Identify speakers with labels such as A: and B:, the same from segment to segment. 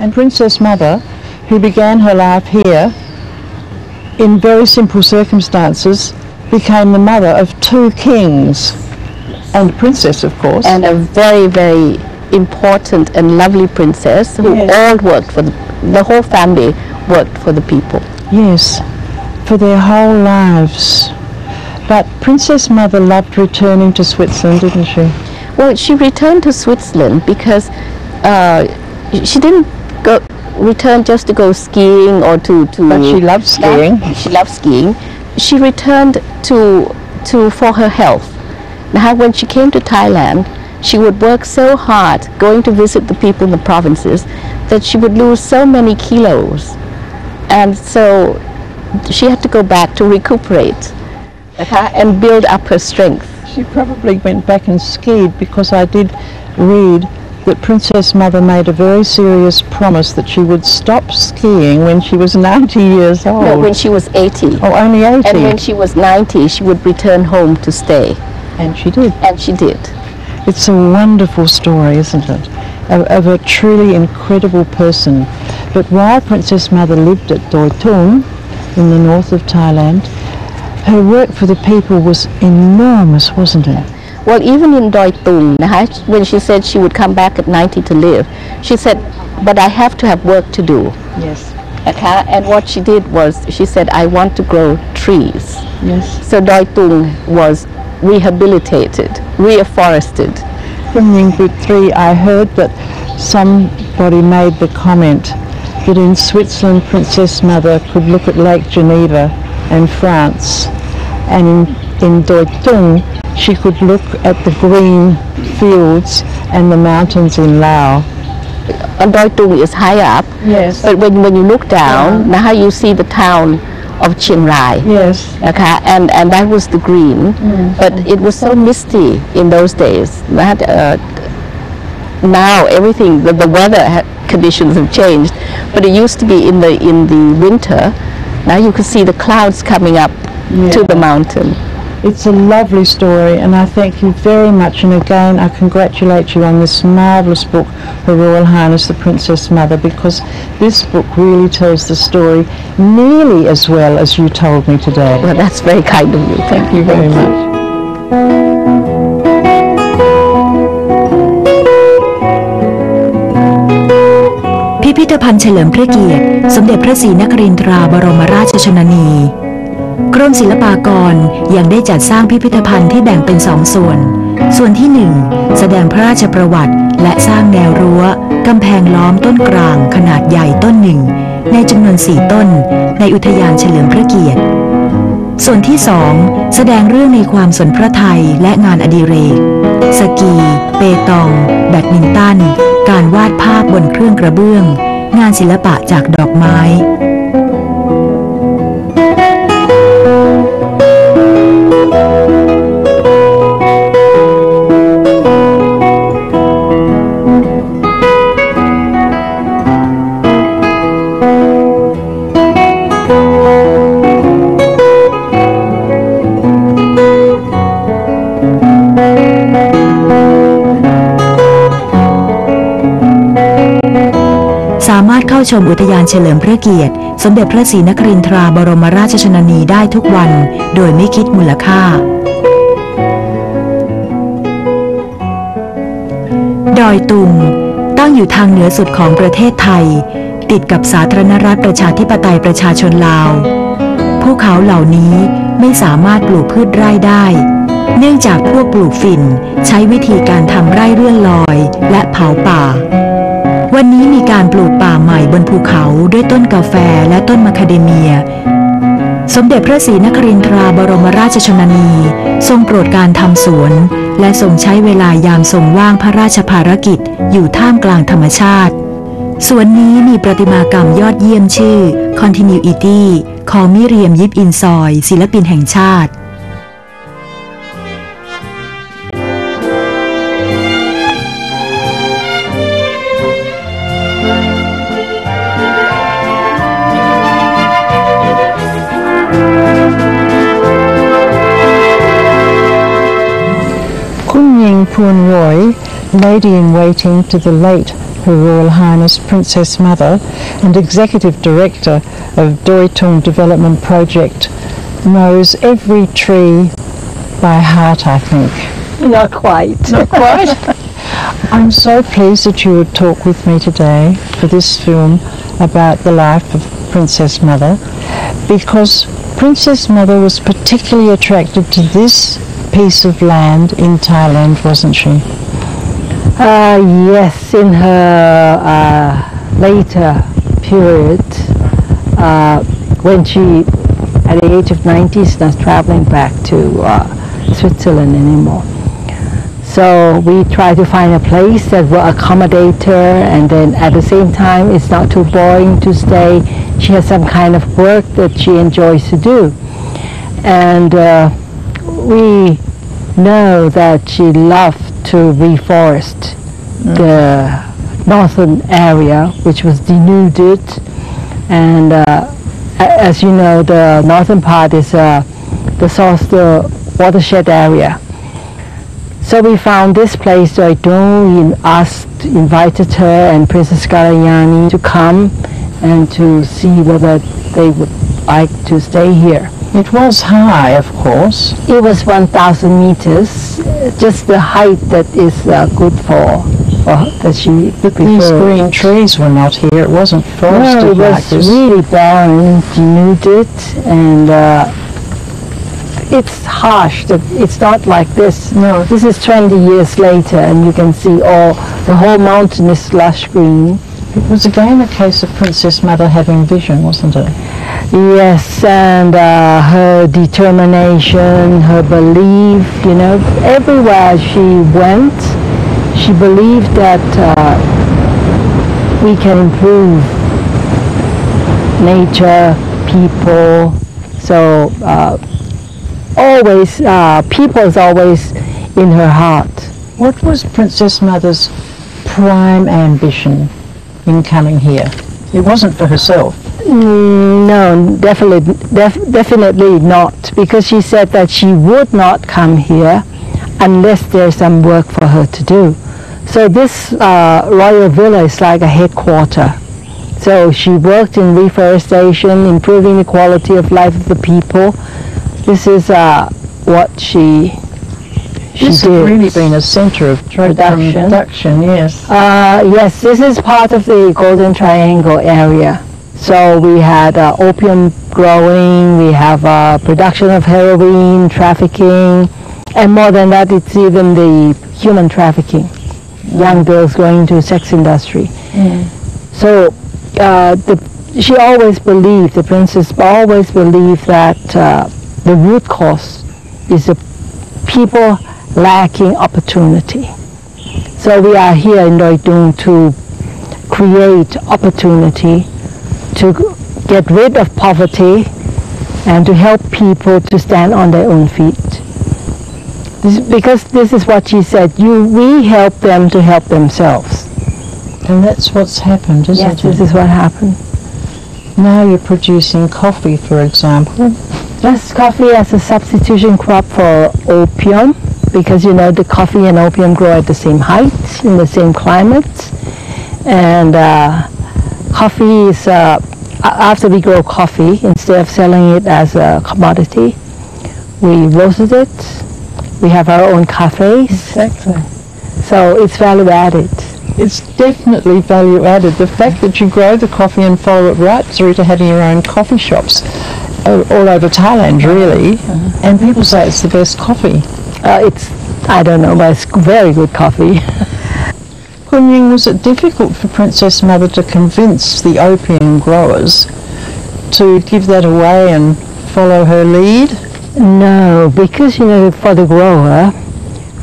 A: And Princess Mother, who began her life here in very simple circumstances, became the mother of 2 kings and a princess, of course.
B: And a very, very important and lovely princess who all worked for the whole family worked for the people.
A: Yes, for their whole lives. But Princess Mother loved returning to Switzerland, didn't she?
B: Well, she returned to Switzerland because she didn't return just to go skiing or to
A: But she loved skiing.
B: She loved skiing. She returned for her health. Now, when she came to Thailand, she would work so hard going to visit the people in the provinces that she would lose so many kilos. And so she had to go back to recuperate and build up her strength.
A: She probably went back and skied because I did read that Princess Mother made a very serious promise that she would stop skiing when she was 90 years old.
B: No, when she was 80.
A: Oh, only 80.
B: And when she was 90, she would return home to stay.
A: And she did.
B: And she did.
A: It's a wonderful story, isn't it? Of a truly incredible person. But while Princess Mother lived at Doi Tung in the north of Thailand, her work for the people was enormous, wasn't it?
B: Well, even in Doi Tung, when she said she would come back at 90 to live, she said, but I have to have work to do.
A: Yes.
B: And what she did was, she said, I want to grow trees.
A: Yes.
B: So Doi Tung was rehabilitated, reforested.
A: From Yingbu 3, I heard that somebody made the comment that in Switzerland, Princess Mother could look at Lake Geneva and France, and in Doi Tung, she could look at the green fields and the mountains in Laos.
B: And Doi Tung is high up.
A: Yes.
B: But when you look down, now you see the town of Chiang Rai.
A: Yes.
B: Okay, and that was the green. But it was so misty in those days that now everything, the weather conditions have changed. But it used to be in the winter. Now you could see the clouds coming up to the mountain.
A: It's a lovely story, and I thank you very much, and again I congratulate you on this marvellous book, Her Royal Highness the Princess Mother, because this book really tells the story nearly as well as you told me today.
B: Well, that's very kind of you.
A: Thank you very much.
C: พิพิธภัณฑ์เฉลิมพระเกียรติสมเด็จพระศรีนครินทราบรมราชชนนีกรมศิลปากรยังได้จัดสร้างพิพิธภัณฑ์ที่แบ่งเป็น2 ส่วนส่วนที่1แสดงพระราชประวัติและสร้างแนวรั้วกำแพงล้อมต้นกลางขนาดใหญ่ต้นหนึ่งในจำนวน4 ต้นในอุทยานเฉลิมพระเกียรติส่วนที่2แสดงเรื่องในความสนพระทัยและงานอดิเรกสกีเปตองแบดมินตันการวาดภาพบนเครื่องกระเบื้องงานศิลปะจากดอกไม้สามารถเข้าชมอุทยานเฉลิมพระเกียรติสมเด็จพระศรีนครินทราบรมราชชนนีได้ทุกวันโดยไม่คิดมูลค่าดอยตุงตั้งอยู่ทางเหนือสุดของประเทศไทยติดกับสาธารณรัฐประชาธิปไตยประชาชนลาวภูเขาเหล่านี้ไม่สามารถปลูกพืชไร่ได้เนื่องจากพวกปลูกฝิ่นใช้วิธีการทำไร่เลื่อนลอยและเผาป่าวันนี้มีการปลูกป่าใหม่บนภูเขาด้วยต้นกาแฟและต้นมะคาเดเมียสมเด็จพระศรีนครินทราบรมราชชนนีทรงโปรดการทำสวนและทรงใช้เวลายามทรงว่างพระราชภารกิจอยู่ท่ามกลางธรรมชาติสวนนี้มีประติมากรรมยอดเยี่ยมชื่อ Continuity ของมิเรียมยิปอินซอยศิลปินแห่งชาติ
A: Poon Roy, lady in waiting to the late Her Royal Highness Princess Mother and Executive Director of Doi Tung Development Project, knows every tree by heart, I think.
B: Not quite.
A: Not quite. I'm so pleased that you would talk with me today for this film about the life of Princess Mother, because Princess Mother was particularly attracted to this piece of land in Thailand, wasn't she?
D: Yes, in her later period, when she, at the age of 90, is not traveling back to Switzerland anymore. So we try to find a place that will accommodate her, and then at the same time it's not too boring to stay. She has some kind of work that she enjoys to do. And we know that she loved to reforest the northern area, which was denuded. And as you know, the northern part is the watershed area. So we found this place, Doi Tung. We invited her and Princess Kalayani to come and to see whether they would like to stay here.
A: It was high, of course.
D: It was 1,000 meters, just the height that is good for that she
A: But these green trees were not here. It wasn't forested.
D: No, it
A: like
D: was
A: this.
D: really barren, denuded, and it's harsh. That it's not like this.
A: No.
D: This is 20 years later, and you can see the whole mountain is lush green.
A: It was again a case of Princess Mother having vision, wasn't it?
D: Yes, and her determination, her belief, you know, everywhere she went, she believed that we can improve nature, people. So always, people is always in her heart.
A: What was Princess Mother's prime ambition in coming here? It wasn't for herself.
D: No, definitely not, because she said that she would not come here unless there's some work for her to do. So this royal villa is like a headquarter. So she worked in reforestation, improving the quality of life of the people. This is what she
A: This
D: did.
A: has really been a centre of production, yes.
D: Yes, this is part of the Golden Triangle area. So we had opium growing, we have production of heroin, trafficking, and more than that, it's even the human trafficking. Young girls going into sex industry. So she always believed, the princess always believed that the root cause is the people lacking opportunity. So we are here in Doi Tung to create opportunity, to get rid of poverty, and to help people to stand on their own feet. Because this is what she said, we help them to help themselves.
A: And that's what's happened, isn't
D: Yes,
A: it?
D: this is what happened.
A: Now you're producing coffee, for example.
D: Yes, coffee as a substitution crop for opium, because you know the coffee and opium grow at the same height, in the same climate. And coffee is, after we grow coffee, instead of selling it as a commodity, we roasted it. We have our own cafes.
A: Exactly.
D: So it's value added.
A: It's definitely value added. The fact that you grow the coffee and follow it right through to having your own coffee shops all over Thailand, really. And people say it's the best coffee.
D: I don't know, but it's very good coffee.
A: Kun Ying, was it difficult for Princess Mother to convince the opium growers to give that away and follow her lead?
D: No, because you know, for the grower,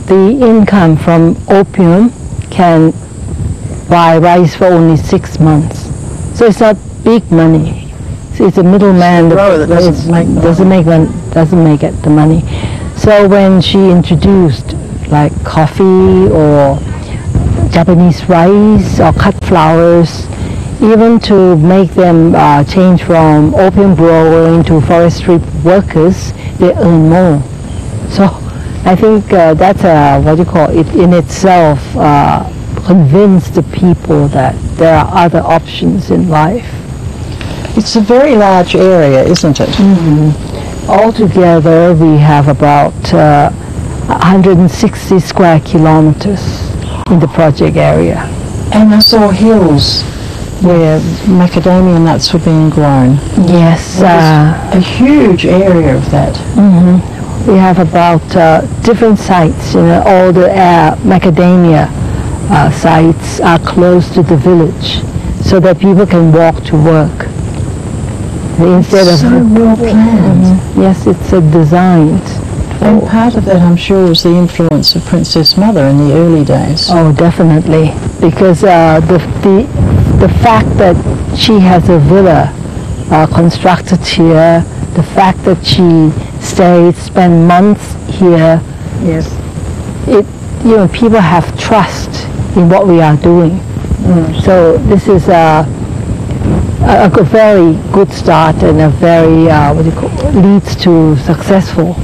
D: the income from opium can buy rice for only 6 months. So it's not big money. So it's a middleman
A: that doesn't
D: make it the money. So when she introduced like coffee or Japanese rice or cut flowers, even to make them change from opium grower into forestry workers, they earn more. So I think that's what you call it in itself convince the people that there are other options in life.
A: It's a very large area, isn't it?
D: Altogether, we have about 160 square kilometers in the project area.
A: And I saw hills where macadamia nuts were being grown.
D: Yes,
A: A huge area of that.
D: we have about different sites. All the macadamia sites are close to the village, so that people can walk to work. Instead of
A: So well planned.
D: Yes, it's designed.
A: And part of that, I'm sure, was the influence of Princess Mother in the early days.
D: Oh, definitely, because the fact that she has a villa constructed here, the fact that she spent months here,
A: Yes.
D: People have trust in what we are doing. So this is a very good start and a very leads to successful.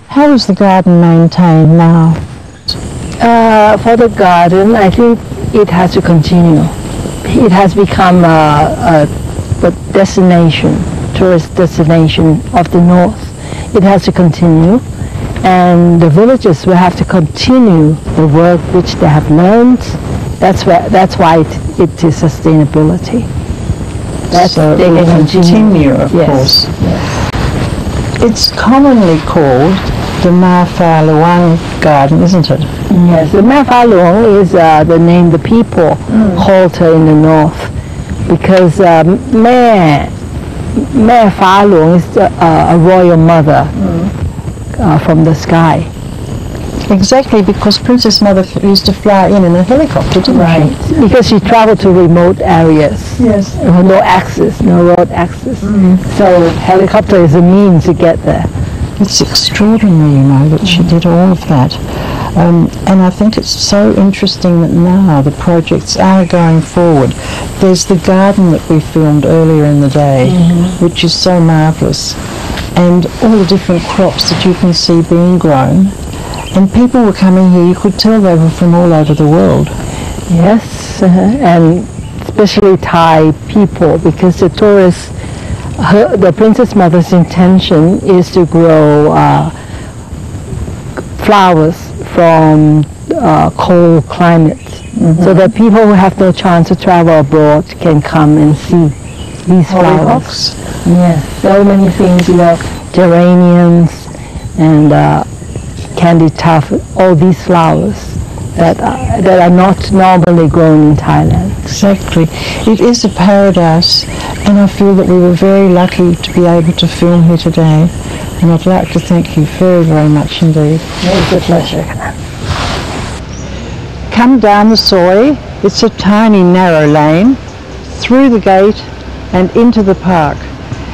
A: How is the garden maintained now?
D: For the garden, I think it has to continue. It has become a destination, tourist destination of the north. It has to continue, and the villagers will have to continue the work which they have learned. That's why it is sustainability.
A: So it will continue, of
D: Yes.
A: course. It's commonly called the Ma Fa Luang Garden, isn't it?
D: Yes, the Ma Fa Luang is the name the people called her in the north, because Ma Fa Luang is a royal mother from the sky.
A: Exactly, because Princess Mother used to fly in a helicopter, didn't she?
D: Because she traveled to remote areas.
A: Yes.
D: With no access, no road access. So helicopter is a means to get there.
A: It's extraordinary, that she did all of that. And I think it's so interesting that now the projects are going forward. There's the garden that we filmed earlier in the day, which is so marvellous, and all the different crops that you can see being grown. And people were coming here, you could tell they were from all over the world.
D: Yes, and especially Thai people, because the tourists, the Princess Mother's intention is to grow flowers from cold climates, so that people who have no chance to travel abroad can come and see these flowers. Yes, so many things, geraniums and candy tuft, all these flowers that are not normally grown in Thailand.
A: Exactly. It is a paradise, and I feel that we were very lucky to be able to film here today. And I'd like to thank you very, very much indeed.
D: It's a pleasure.
A: Come down the Soy. It's a tiny narrow lane, through the gate and into the park.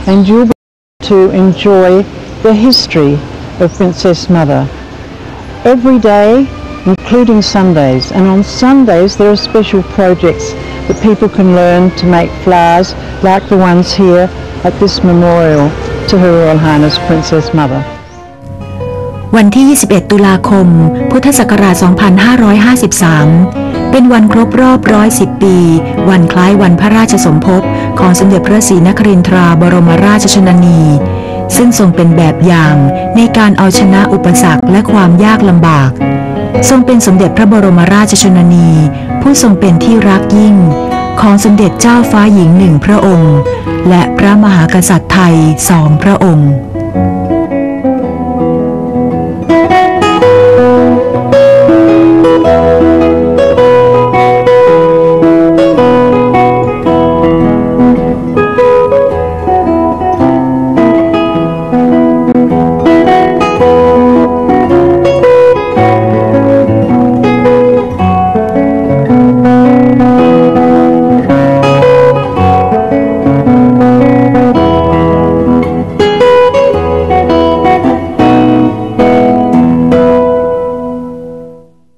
A: And you'll be able to enjoy the history of Princess Mother. Every day, including Sundays. And on Sundays there are special projects that people can learn to make flowers like the ones here at this memorial to Her Royal Highness Princess Mother.
C: วันที่ 21 ตุลาคม พุทธศักราช 2553 เป็นวันครบรอบ 110 ปี วันคล้ายวันพระราชสมภพของสมเด็จพระศรีนครินทราบรมราชชนนี ซึ่งทรงเป็นแบบอย่างในการเอาชนะอุปสรรคและความยากลำบาก ทรงเป็นสมเด็จพระบรมราชชนนี ผู้ทรงเป็นที่รักยิ่งของสมเด็จเจ้าฟ้าหญิง1 พระองค์ และพระมหากษัตริย์ไทย2 พระองค์